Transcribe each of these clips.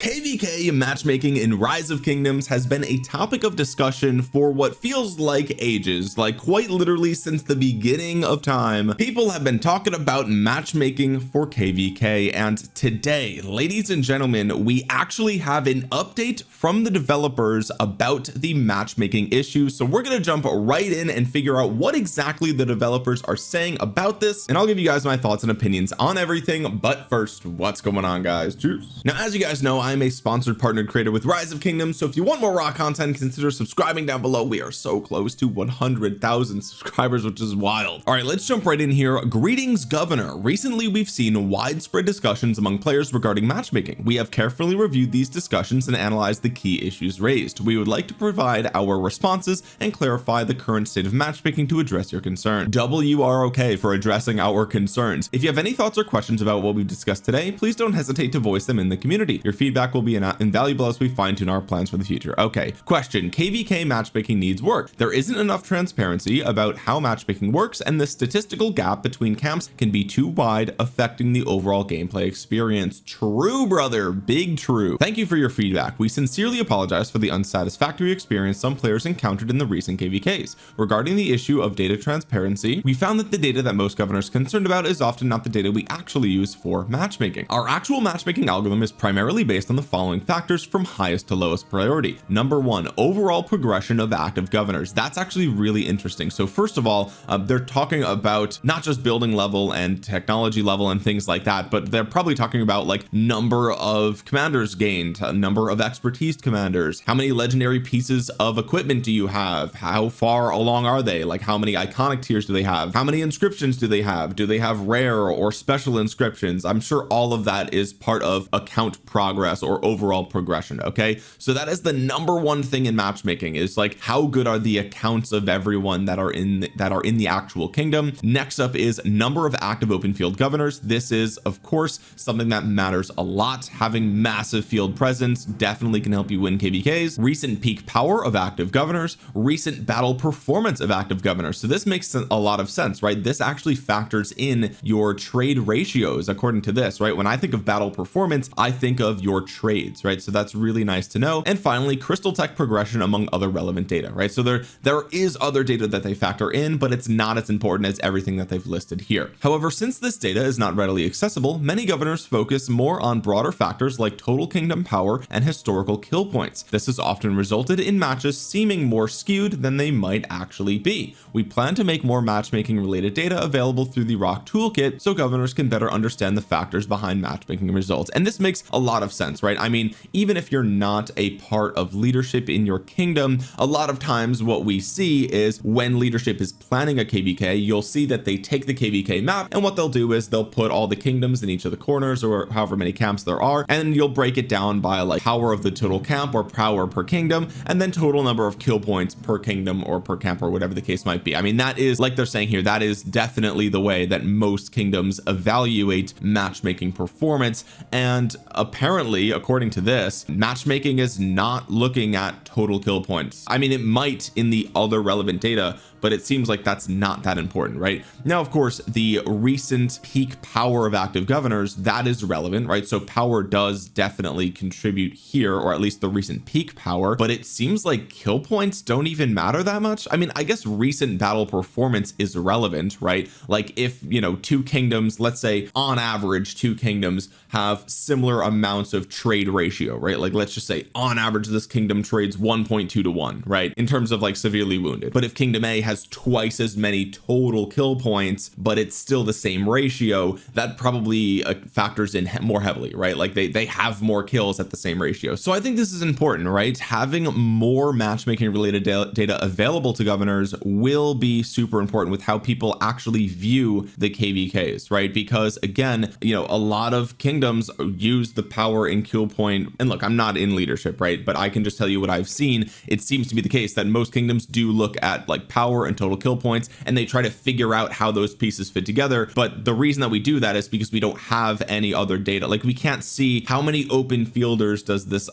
KvK matchmaking in Rise of Kingdoms has been a topic of discussion for what feels like ages, like quite literally since the beginning of time. People have been talking about matchmaking for KvK, and today, ladies and gentlemen, we actually have an update from the developers about the matchmaking issue. So we're going to jump right in and figure out what exactly the developers are saying about this, and I'll give you guys my thoughts and opinions on everything. But first, what's going on, guys? Cheers. Now, as you guys know, I'm a sponsored partnered creator with Rise of Kingdoms, so if you want more raw content, consider subscribing down below. We are so close to 100,000 subscribers, which is wild. All right, let's jump right in here. Greetings, Governor. Recently, we've seen widespread discussions among players regarding matchmaking. We have carefully reviewed these discussions and analyzed the key issues raised. We would like to provide our responses and clarify the current state of matchmaking to address your concern. WROK for addressing our concerns. If you have any thoughts or questions about what we've discussed today, please don't hesitate to voice them in the community. Your feedback will be invaluable as we fine-tune our plans for the future. Okay, question. KvK matchmaking needs work. There isn't enough transparency about how matchmaking works, and the statistical gap between camps can be too wide, affecting the overall gameplay experience. True, brother, big true. Thank you for your feedback. We sincerely apologize for the unsatisfactory experience some players encountered in the recent KvKs. Regarding the issue of data transparency, we found that the data that most governors are concerned about is often not the data we actually use for matchmaking. Our actual matchmaking algorithm is primarily based on the following factors from highest to lowest priority. Number one, overall progression of active governors. That's actually really interesting. So first of all, they're talking about not just building level and technology level and things like that, but they're probably talking about like number of commanders gained, number of expertise commanders, how many legendary pieces of equipment do you have, how far along are they, like how many iconic tiers do they have, how many inscriptions do they have rare or special inscriptions. I'm sure all of that is part of account progress or overall progression. Okay, so that is the number one thing in matchmaking, is like how good are the accounts of everyone that are in the actual kingdom. Next up is number of active open field governors. This is of course something that matters a lot. Having massive field presence definitely can help you win KvKs. Recent peak power of active governors, recent battle performance of active governors. So this makes a lot of sense, right? This actually factors in your trade ratios according to this, right? When I think of battle performance, I think of your trades, right? So that's really nice to know. And finally, crystal tech progression among other relevant data, right? So there is other data that they factor in, but it's not as important as everything that they've listed here. However, since this data is not readily accessible, many governors focus more on broader factors like total kingdom power and historical kill points. This has often resulted in matches seeming more skewed than they might actually be. We plan to make more matchmaking related data available through the Rock Toolkit so governors can better understand the factors behind matchmaking results. And this makes a lot of sense, right? I mean, even if you're not a part of leadership in your kingdom, a lot of times what we see is when leadership is planning a KvK, you'll see that they take the KvK map, and what they'll do is they'll put all the kingdoms in each of the corners, or however many camps there are, and you'll break it down by like power of the total camp or power per kingdom, and then total number of kill points per kingdom or per camp or whatever the case might be. I mean, that is, like they're saying here, that is definitely the way that most kingdoms evaluate matchmaking performance. And apparently, according to this, matchmaking is not looking at total kill points. I mean, it might in the other relevant data, but it seems like that's not that important, right? Now, of course, the recent peak power of active governors, that is relevant, right? So power does definitely contribute here, or at least the recent peak power, but it seems like kill points don't even matter that much. I mean, I guess recent battle performance is relevant, right? Like if, you know, two kingdoms, let's say on average, two kingdoms have similar amounts of trade ratio, right? Like let's just say on average, this kingdom trades 1.2 to 1, right? In terms of like severely wounded. But if kingdom A has twice as many total kill points, but it's still the same ratio, that probably factors in more heavily, right? Like they have more kills at the same ratio. So I think this is important, right? Having more matchmaking related data available to governors will be super important with how people actually view the KvKs, right? Because again, you know, a lot of kingdoms use the power and kill point, and look, I'm not in leadership, right? But I can just tell you what I've seen. It seems to be the case that most kingdoms do look at like power power and total kill points, and they try to figure out how those pieces fit together. But the reason that we do that is because we don't have any other data. Like, we can't see how many open fielders does this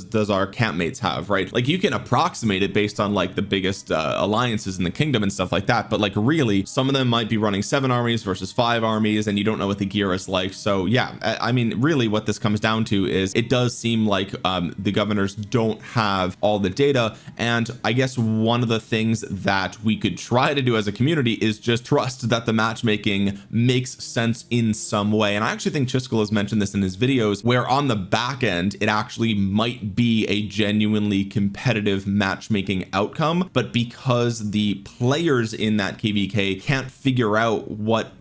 does our campmates have, right? Like, you can approximate it based on like the biggest alliances in the kingdom and stuff like that, but like really some of them might be running 7 armies versus 5 armies, and you don't know what the gear is like. So yeah, I mean, really what this comes down to is it does seem like the governors don't have all the data. And I guess one of the things that we could try to do as a community is just trust that the matchmaking makes sense in some way. And I actually think Chiskel has mentioned this in his videos, where on the back end it actually might be a genuinely competitive matchmaking outcome, but because the players in that KvK can't figure out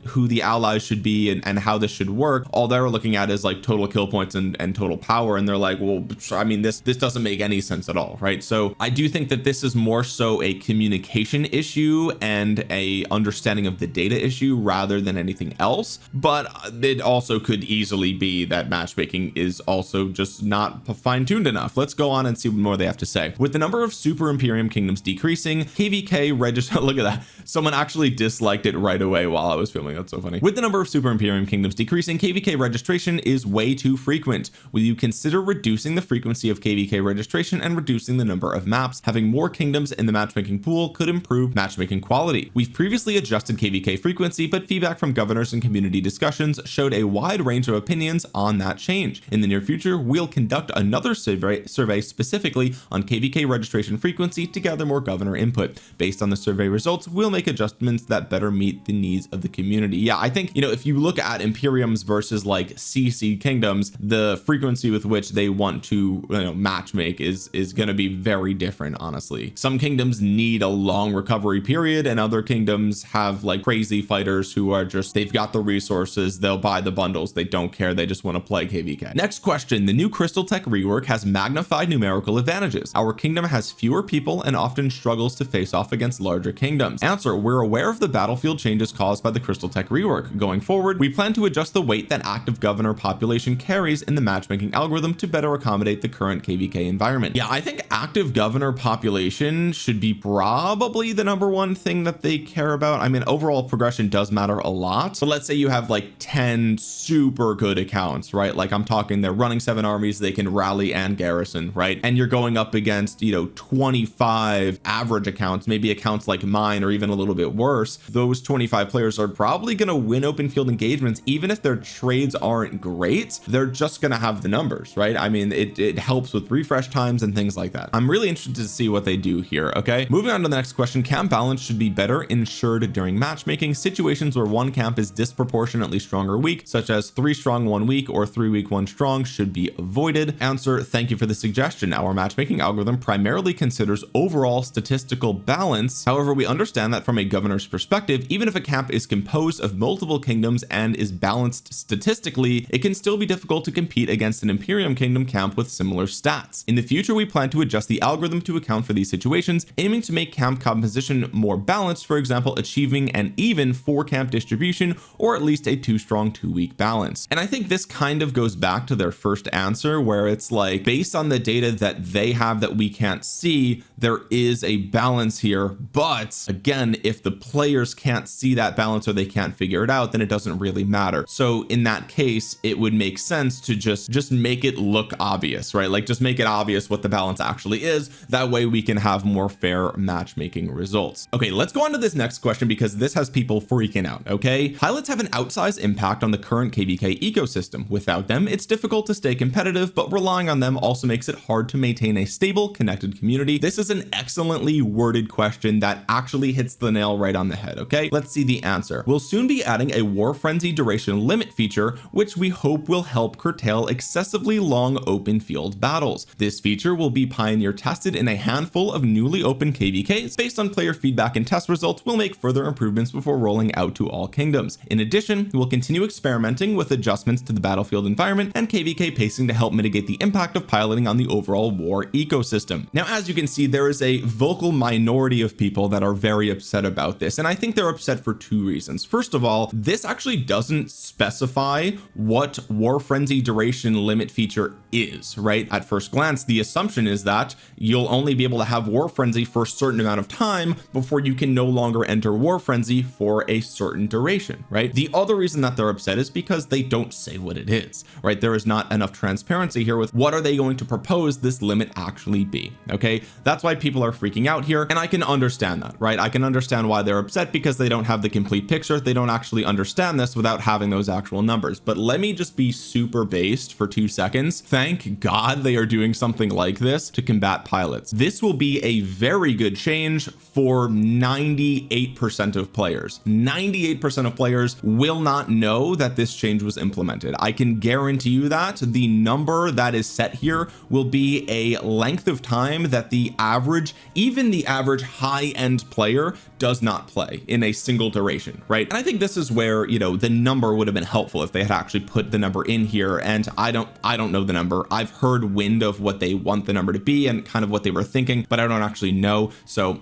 who the allies should be and how this should work, all they're looking at is like total kill points and total power, and they're like, well, I mean, this doesn't make any sense at all, right? So I do think that this is more so a communication issue and a understanding of the data issue rather than anything else. But it also could easily be that matchmaking is also just not fine-tuned enough. Let's go on and see what more they have to say. With the number of super Imperium kingdoms decreasing, KvK register look at that, someone actually disliked it right away while I was filming. That's so funny. With the number of super Imperium kingdoms decreasing, KvK registration is way too frequent. Will you consider reducing the frequency of KvK registration and reducing the number of maps? Having more kingdoms in the matchmaking pool could improve matchmaking quality. We've previously adjusted KvK frequency, but feedback from governors and community discussions showed a wide range of opinions on that change. In the near future, we'll conduct another survey specifically on KvK registration frequency to gather more governor input. Based on the survey results, we'll make adjustments that better meet the needs of the community. Yeah, I think, you know, if you look at Imperiums versus like CC kingdoms, the frequency with which they want to, you know, matchmake is going to be very different. Honestly, some kingdoms need a long recovery period, and other kingdoms have like crazy fighters who are just, they've got the resources, they'll buy the bundles, they don't care, they just want to play KvK. Next question: the new Crystal Tech rework has magnified numerical advantages. Our kingdom has fewer people and often struggles to face off against larger kingdoms. Answer: we're aware of the battlefield changes caused by the Crystal Tech rework. Going forward, we plan to adjust the weight that active governor population carries in the matchmaking algorithm to better accommodate the current KvK environment. Yeah, I think active governor population should be probably the number one thing that they care about. I mean, overall progression does matter a lot, but let's say you have like 10 super good accounts, right? Like, I'm talking, they're running 7 armies, they can rally and garrison, right? And you're going up against, you know, 25 average accounts, maybe accounts like mine, or even a little bit worse. Those 25 players are probably going to win open field engagements. Even if their trades aren't great, they're just going to have the numbers, right? I mean, it helps with refresh times and things like that. I'm really interested to see what they do here. Okay, moving on to the next question: camp balance should be better ensured during matchmaking. Situations where one camp is disproportionately strong or weak, such as 3 strong 1 weak or 3 weak 1 strong, should be avoided. Answer: thank you for the suggestion. Our matchmaking algorithm primarily considers overall statistical balance. However, we understand that from a governor's perspective, even if a camp is composed of multiple kingdoms and is balanced statistically, it can still be difficult to compete against an Imperium kingdom camp with similar stats. In the future, we plan to adjust the algorithm to account for these situations, aiming to make camp composition more balanced, for example, achieving an even 4 camp distribution or at least a 2 strong 2 weak balance. And I think this kind of goes back to their first answer, where it's like, based on the data that they have that we can't see, there is a balance here. But again, if the players can't see that balance or they can't figure it out, then it doesn't really matter. So in that case, it would make sense to just make it look obvious, right? Like, just make it obvious what the balance actually is. That way we can have more fair matchmaking results. Okay, let's go on to this next question, because this has people freaking out. Okay, pilots have an outsized impact on the current KvK ecosystem. Without them, it's difficult to stay competitive, but relying on them also makes it hard to maintain a stable, connected community. This is an excellently worded question that actually hits the nail right on the head. Okay, let's see the answer. We'll soon be adding a war frenzy duration limit feature, which we hope will help curtail excessively long open field battles. This feature will be pioneer tested in a handful of newly open KvKs. Based on player feedback and test results, we'll make further improvements before rolling out to all kingdoms. In addition, we'll continue experimenting with adjustments to the battlefield environment and KvK pacing to help mitigate the impact of piloting on the overall war ecosystem. Now, as you can see, there is a vocal minority of people that are very upset about this, and I think they're upset for 2 reasons. First of all, this actually doesn't specify what war frenzy duration limit feature is, right? At first glance, the assumption is that you'll only be able to have war frenzy for a certain amount of time, time before you can no longer enter war frenzy for a certain duration, right? The other reason that they're upset is because they don't say what it is, right? There is not enough transparency here with what are they going to propose this limit actually be. Okay, that's why people are freaking out here, and I can understand that, right? I can understand why they're upset because they don't have the complete picture. They don't actually understand this without having those actual numbers. But let me just be super based for 2 seconds. Thank God they are doing something like this to combat pilots. This will be a very good change for 98% of players. 98% of players will not know that this change was implemented. I can guarantee you that the number that is set here will be a length of time that the average, even the average high-end player, does not play in a single duration, right? And I think this is where, you know, the number would have been helpful if they had actually put the number in here. And I don't know the number. I've heard wind of what they want the number to be and kind of what they were thinking, but I don't actually know, so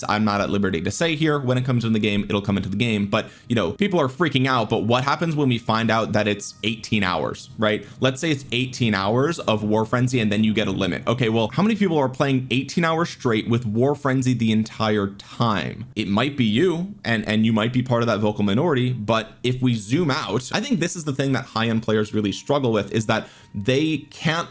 I'm not at liberty to say here. When it comes into the game, it'll come into the game. But you know, people are freaking out. But what happens when we find out that it's 18 hours, right? Let's say it's 18 hours of war frenzy and then you get a limit. Okay, well, how many people are playing 18 hours straight with war frenzy the entire time? It might be you, and you might be part of that vocal minority. But if we zoom out, I think this is the thing that high-end players really struggle with, is that they can't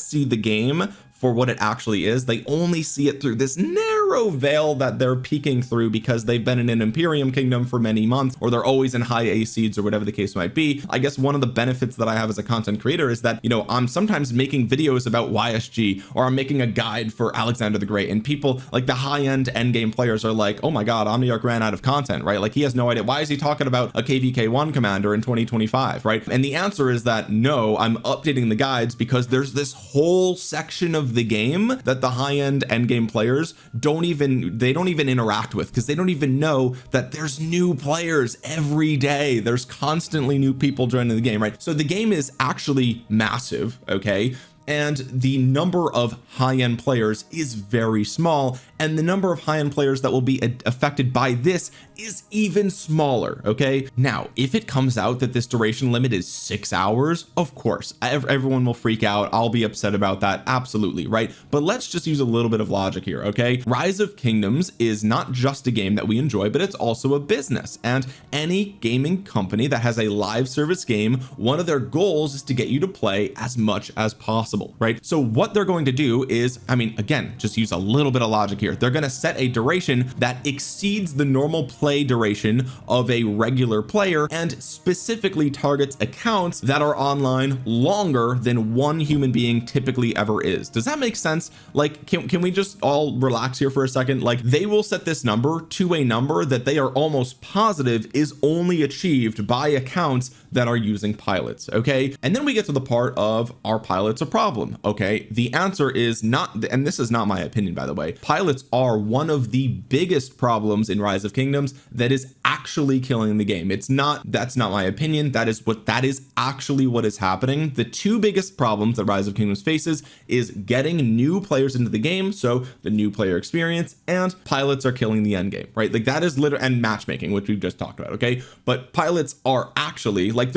see the game for what it actually is. They only see it through this narrow veil that they're peeking through because they've been in an Imperium kingdom for many months, or they're always in high A seeds, or whatever the case might be. I guess one of the benefits that I have as a content creator is that, you know, I'm sometimes making videos about YSG, or I'm making a guide for Alexander the Great, and people like the high-end endgame players are like, oh my god, Omniarch ran out of content, right? Like, he has no idea. Why is he talking about a KvK1 commander in 2025, right? And the answer is that no, I'm updating the guides because there's this whole section of the game that the high-end endgame players don't even interact with, because they don't even know that there's new players every day. There's constantly new people joining the game, right? So the game is actually massive, okay, and the number of high-end players is very small, and the number of high-end players that will be affected by this is even smaller. Okay, now if it comes out that this duration limit is 6 hours, of course everyone will freak out. I'll be upset about that, absolutely, right? But let's just use a little bit of logic here. Okay, Rise of Kingdoms is not just a game that we enjoy, but it's also a business, and any gaming company that has a live service game, one of their goals is to get you to play as much as possible, right? So what they're going to do is, I mean, again, just use a little bit of logic here. They're going to set a duration that exceeds the normal play duration of a regular player, and specifically targets accounts that are online longer than one human being typically ever is. Does that make sense? Like, can we just all relax here for a second? Like, they will set this number to a number that they are almost positive is only achieved by accounts that are using pilots. Okay, and then we get to the part of, are pilots a problem? Okay, the answer is not, and this is not my opinion, by the way. Pilots are one of the biggest problems in Rise of Kingdoms that is actually killing the game. It's not, that's not my opinion. That is actually what is happening. The two biggest problems that Rise of Kingdoms faces is getting new players into the game, so the new player experience, and pilots are killing the end game, right? Like, that is literally, and matchmaking, which we've just talked about. Okay, but pilots are actually, like,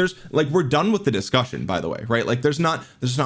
we're done with the discussion, by the way, right? Like, there's not,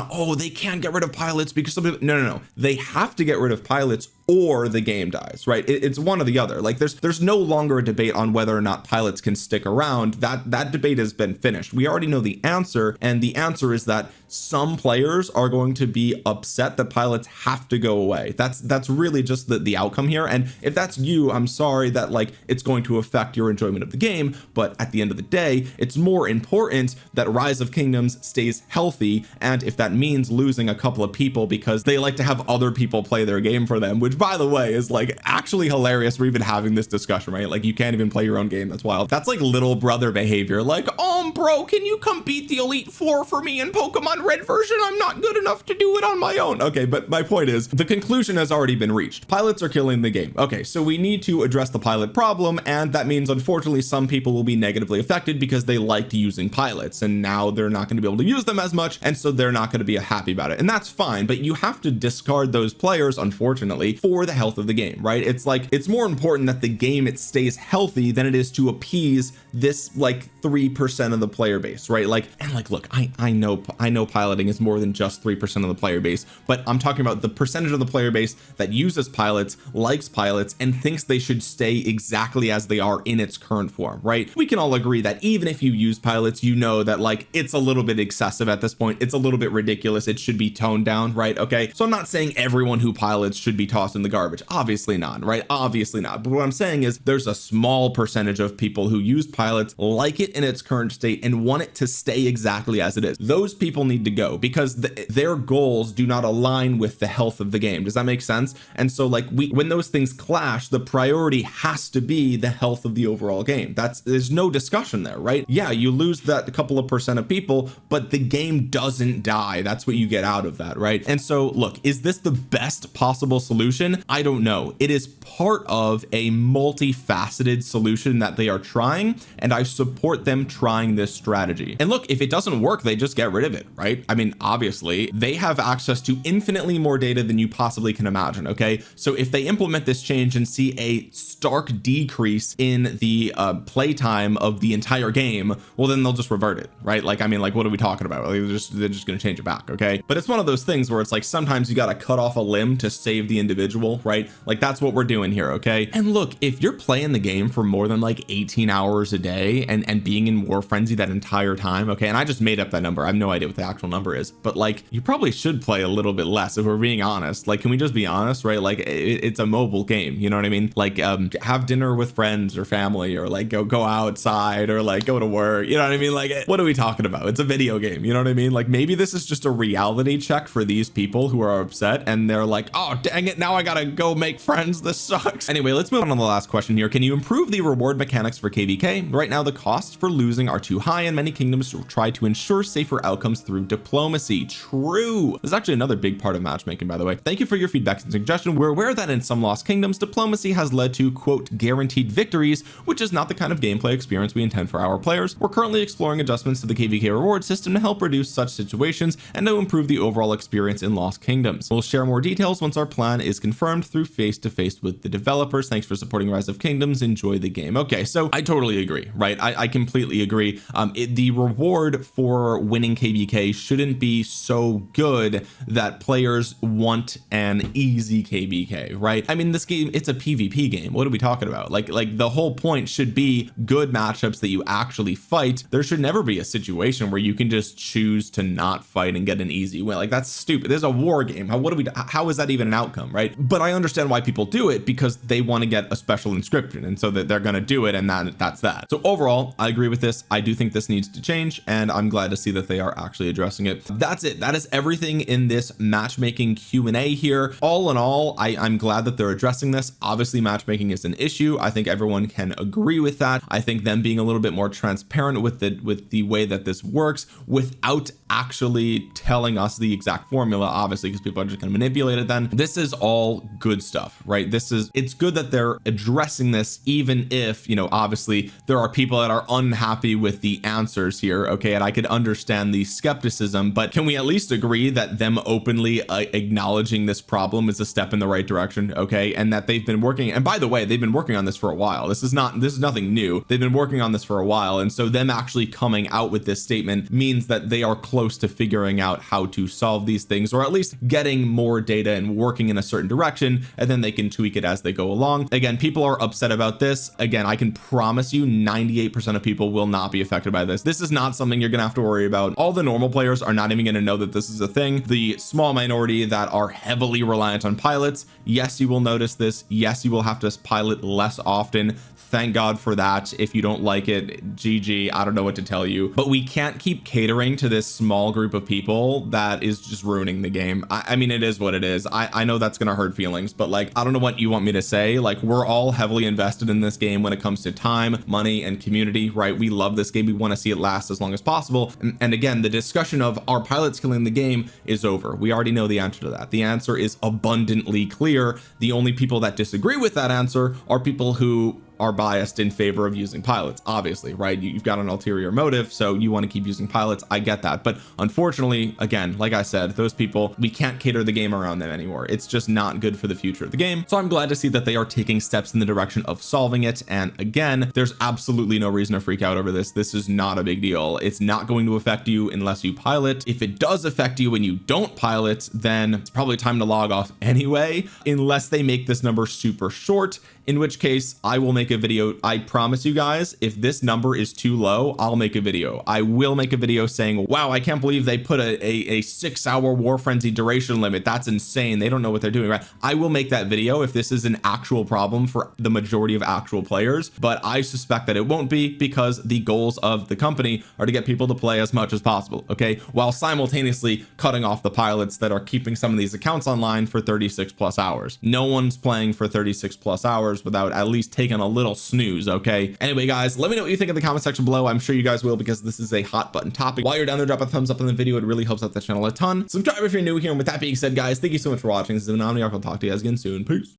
oh, they can't get rid of pilots because somebody, no, they have to get rid of pilots or the game dies, right? It's one or the other. Like, there's no longer a debate on whether or not pilots can stick around. That debate has been finished. We already know the answer, and the answer is that some players are going to be upset that pilots have to go away. That's really just the outcome here. And if that's you, I'm sorry that, like, it's going to affect your enjoyment of the game, but at the end of the day, it's more important that Rise of Kingdoms stays healthy. And if that means losing a couple of people because they like to have other people play their game for them, which, by the way, is like actually hilarious. We're even having this discussion, right? Like, you can't even play your own game. That's wild. That's like little brother behavior. Like, bro, can you come beat the Elite Four for me in Pokemon Red version? I'm not good enough to do it on my own. Okay, but my point is, the conclusion has already been reached. Pilots are killing the game. Okay, so we need to address the pilot problem, and that means, unfortunately, some people will be negatively affected because they liked using pilots, and now they're not going to be able to use them as much, and so they're not going to be happy about it. And that's fine, but you have to discard those players, unfortunately, for the health of the game, right? It's like, it's more important that the game, it stays healthy than it is to appease this, like, 3% of the player base, right? Like, and like, look, I know piloting is more than just 3% of the player base, but I'm talking about the percentage of the player base that uses pilots, likes pilots, and thinks they should stay exactly as they are in its current form, right? We can all agree that even if you use pilots, you know that like it's a little bit excessive at this point. It's a little bit ridiculous. It should be toned down, right? Okay, so I'm not saying everyone who pilots should be tossed in the garbage, obviously not, right? Obviously not. But what I'm saying is there's a small percentage of people who use pilots, like it in its current state, and want it to stay exactly as it is. Those people need to go because their goals do not align with the health of the game. Does that make sense? And so like when those things clash, the priority has to be the health of the overall game. There's no discussion there, right? Yeah, you lose that couple of percent of people, but the game doesn't die. That's what you get out of that, right? And so look, is this the best possible solution? I don't know. It is part of a multifaceted solution that they are trying, and I support them trying this strategy. And look, if it doesn't work, they just get rid of it, right? I mean, obviously they have access to infinitely more data than you possibly can imagine. Okay, so if they implement this change and see a stark decrease in the playtime of the entire game, well, then they'll just revert it, right? Like, I mean, like, what are we talking about? Like, they're just going to change it back. Okay, but it's one of those things where it's like sometimes you got to cut off a limb to save the individual, right? Like, that's what we're doing here. Okay, and look, if you're playing the game for more than like 18 hours a day and being in war frenzy that entire time, okay, and I just made up that number, I have no idea what the actual number is, but like you probably should play a little bit less if we're being honest. Like, can we just be honest, right? Like it's a mobile game, you know what I mean? Like have dinner with friends or family, or like go outside, or like go to work, you know what I mean? Like, what are we talking about? It's a video game, you know what I mean? Like, maybe this is just a reality check for these people who are upset and they're like, oh dang it, now I gotta go make friends, this sucks. Anyway, let's move on to the last question here. Can you improve the reward mechanics for KvK? Right now the costs for losing are too high, and many kingdoms try to ensure safer outcomes through diplomacy. True. This is actually another big part of matchmaking, by the way. Thank you for your feedback and suggestion. We're aware that in some lost kingdoms, diplomacy has led to, quote, guaranteed victories, which is not the kind of gameplay experience we intend for our players. We're currently exploring adjustments to the KvK reward system to help reduce such situations and to improve the overall experience in lost kingdoms. We'll share more details once our plan is confirmed through face-to-face with the developers. Thanks for supporting Rise of Kingdoms. Enjoy the game. Okay, so I totally agree, right? I completely agree. The reward for winning KvK shouldn't be so good that players want an easy KvK, right? I mean, this game, it's a PvP game. What are we talking about? Like the whole point should be good matchups that you actually fight. There should never be a situation where you can just choose to not fight and get an easy win. Like, that's stupid. There's a war game. How is that even an outcome, right? But I understand why people do it, because they want to get a special inscription, and so that they're going to do it, and that's that. So overall, I agree with this. I do think this needs to change, and I'm glad to see that they are actually addressing it. That's it. That is everything in this matchmaking Q&A here. All in all, I'm glad that they're addressing this. Obviously, matchmaking is an issue. I think everyone can agree with that. I think them being a little bit more transparent with the way that this works, without actually telling us the exact formula, obviously, because people are just going to manipulate it, then this is all good stuff, right? It's good that they're addressing this, even if, you know, obviously there are people that are unhappy with the answers here. Okay, and I could understand the skepticism, but can we at least agree that them openly acknowledging this problem is a step in the right direction? Okay, and that they've been working, and by the way, they've been working on this for a while. This is nothing new. They've been working on this for a while, and so them actually coming out with this statement means that they are close to figuring out how to solve these things, or at least getting more data and working in a certain direction, and then they can tweak it as they go along. Again, people are upset about this. Again, I can promise you 98% of people will not be affected by this. This is not something you're gonna have to worry about. All the normal players are not even going to know that this is a thing. The small minority that are heavily reliant on pilots, yes, you will notice this. Yes, you will have to pilot less often. Thank God for that. If you don't like it, GG, I don't know what to tell you. But we can't keep catering to this small group of people that is just ruining the game. I mean, it is what it is. I know that's gonna hurt feelings, but like, I don't know what you want me to say. Like, we're all heavily invested in this game when it comes to time, money, and community, right? We love this game. We want to see it last as long as possible. And again, the discussion of are pilots killing the game is over. We already know the answer to that. The answer is abundantly clear. The only people that disagree with that answer are people who are biased in favor of using pilots, obviously, right? You've got an ulterior motive, so you want to keep using pilots. I get that, but unfortunately, again, like I said, those people, we can't cater the game around them anymore. It's just not good for the future of the game. So I'm glad to see that they are taking steps in the direction of solving it. And again, there's absolutely no reason to freak out over this. This is not a big deal. It's not going to affect you unless you pilot. If it does affect you and you don't pilot, then it's probably time to log off anyway, unless they make this number super short, in which case I will make a video. I promise you guys, if this number is too low, I'll make a video. I will make a video saying, wow, I can't believe they put a 6-hour war frenzy duration limit. That's insane. They don't know what they're doing, right? I will make that video if this is an actual problem for the majority of actual players, but I suspect that it won't be, because the goals of the company are to get people to play as much as possible, okay, while simultaneously cutting off the pilots that are keeping some of these accounts online for 36 plus hours. No one's playing for 36 plus hours without at least taking a little snooze. Okay, anyway guys, let me know what you think in the comment section below. I'm sure you guys will, because this is a hot button topic. While you're down there, drop a thumbs up on the video. It really helps out the channel a ton. Subscribe if you're new here, and with that being said, guys, thank you so much for watching. This is Omniarch. I'll talk to you guys again soon. Peace.